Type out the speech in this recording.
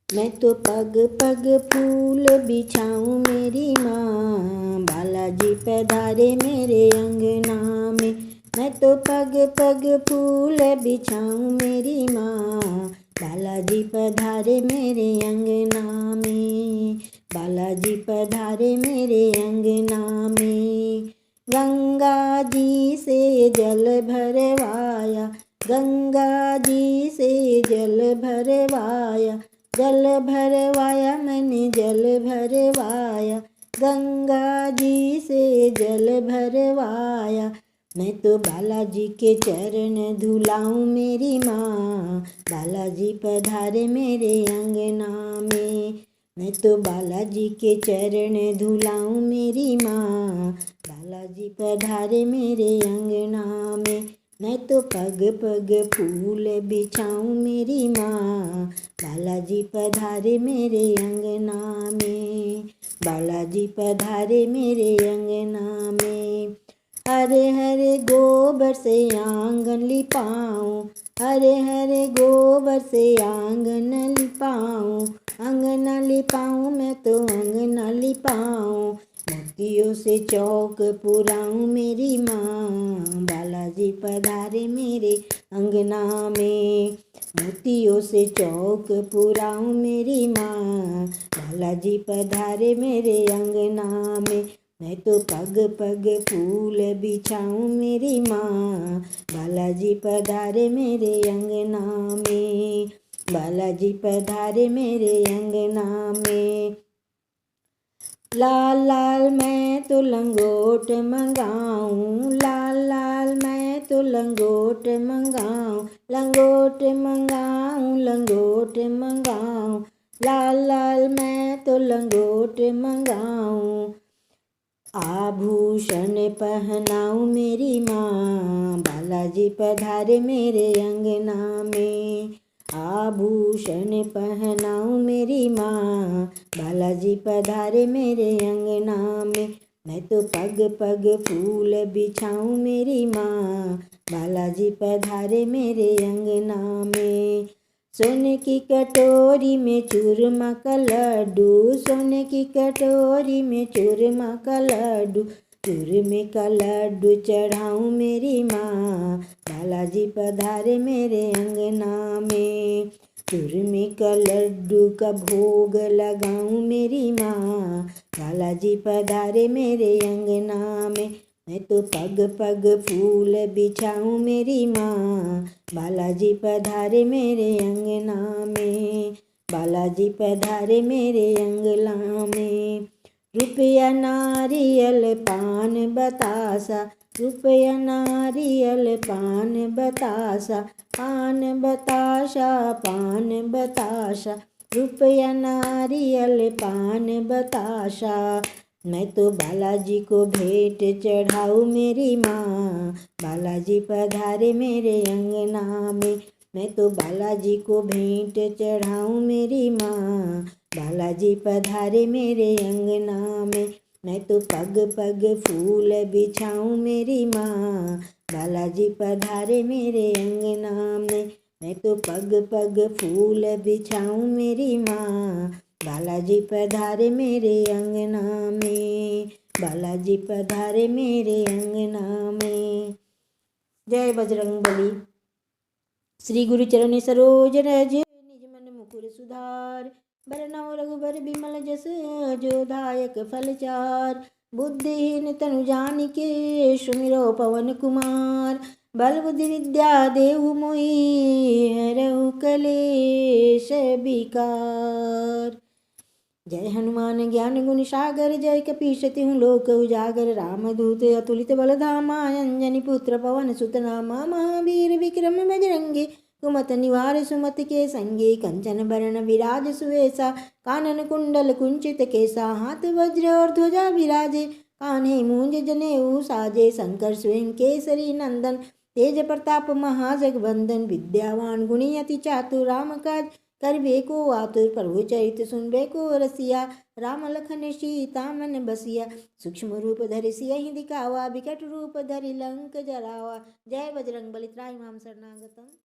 मैं तो पग पग फूल बिछाऊं मेरी माँ, बालाजी पधारे मेरे अंगना में। मैं तो पग पग फूल बिछाऊं मेरी माँ, बालाजी पधारे मेरे अंगना में, बालाजी पधारे मेरे अंगना में। गंगा जी से जल भरवाया, गंगा जी से जल भरवाया, जल भरवाया मैंने जल भरवाया, गंगा जी से जल भरवाया। मैं तो बालाजी के चरण धुलाऊं मेरी माँ, बालाजी पधारे मेरे अंगना में। मैं तो बालाजी के चरण धुलाऊं मेरी माँ, बालाजी पधारे मेरे अंगना में। मैं तो पग पग फूल बिछाऊं मेरी माँ, बालाजी पधारे मेरे अंगना में, बालाजी पधारे मेरे अंगना में। हरे हरे गोबर से आंगन लिपाऊं, हरे हरे गोबर से आंगन लिपाऊं, अंगना लिपाऊं मैं तो अंगना लिपाऊं। मोतियों से चौक पुराऊं मेरी माँ, बालाजी पधारे मेरे अंगना में। मोतियों से चौक पुराऊं मेरी माँ, बालाजी पधारे मेरे अंगना में। मैं तो पग पग फूल बिछाऊं मेरी माँ, बालाजी पधारे मेरे अंगना में, बालाजी पधारे मेरे अंगना में। लाल लाल मैं तो लंगोट मंगाऊं, लाल लाल मैं तो लंगोट मंगाऊं, लंगोट मंगाऊं, लंगोट मंगाऊं, लाल लाल मैं तो लंगोट मंगाऊं। आभूषण पहनाऊं मेरी माँ, बालाजी पधारे मेरे अंगना में। आभूषण पहनाऊं मेरी माँ, बालाजी पधारे मेरे अंगना में। मैं तो पग पग फूल बिछाऊं मेरी माँ, बालाजी पधारे मेरे अंगना में। सोने की कटोरी में चूरमा का लड्डू, सोने की कटोरी में चूरमा का लड्डू, चूरमे का लड्डू चढ़ाऊं मेरी माँ, बालाजी पधारे मेरे अंगना में। चूरमे का लड्डू का भोग लगाऊं मेरी माँ, बालाजी पधारे मेरे अंगना में। मैं तो पग पग फूल बिछाऊं मेरी माँ, बालाजी पधारे मेरे अंगना में, बालाजी पधारे मेरे अंगना में। रुपया नारियल पान बतासा, रुपया नारियल पान बतासा, पान बताशा पान बताशा, रुपया नारियल पान बताशा। मैं तो बालाजी को भेंट चढ़ाऊं मेरी माँ, बालाजी पधारे मेरे अंगना में। मैं तो बालाजी को भेंट चढ़ाऊं मेरी माँ, बालाजी पधारे मेरे अंगना में। मैं तो पग पग फूल बिछाऊं मेरी माँ, बालाजी पधारे मेरे अंगना में। मैं तो पग पग फूल बिछाऊं मेरी माँ, बालाजी पधारे मेरे अंगना में, बालाजी पधारे मेरे अंगना में। जय बजरंगबली। श्री गुरु चरण सरोज रज, निज मन मुकुर सुधार, बरनउँ रघुबर बिमल जस, जो दायक फल चार। बुद्धिहीन तनु जानिके, सुमिरो पवन कुमार, बल बुद्धि विद्या देहु मोहि, हरहु कलेश विकार। जय हनुमान ज्ञान गुण सागर, जय कपीश तिहु लोक उजागर। रामदूत अतुलित बल धामा, अंजनी पुत्र पवन सुत नामा। महावीर विक्रम बजरंगी, कुमत निवार सुमति के संगे। कंचन बरण विराज सुवेसा, कानन कुंडल कुंचित केसा। हाथ वज्र और ध्वजा विराजे, कान्हे मूंज जनेऊ साजे। शंकर स्वयं केसरी नंदन, तेज प्रताप महाजगवंदन। विद्यावान गुणी अति चातुर, राम काज करबे को आतुर। प्रभु चरित सुनबे को रसिया, राम लखन सीता मन बसिया। सूक्ष्म रूप धरि सियहि दिखावा, विकट रूप धरि लंक जरावा। जय बजरंगबली। त्राहि माम शरणागतम्।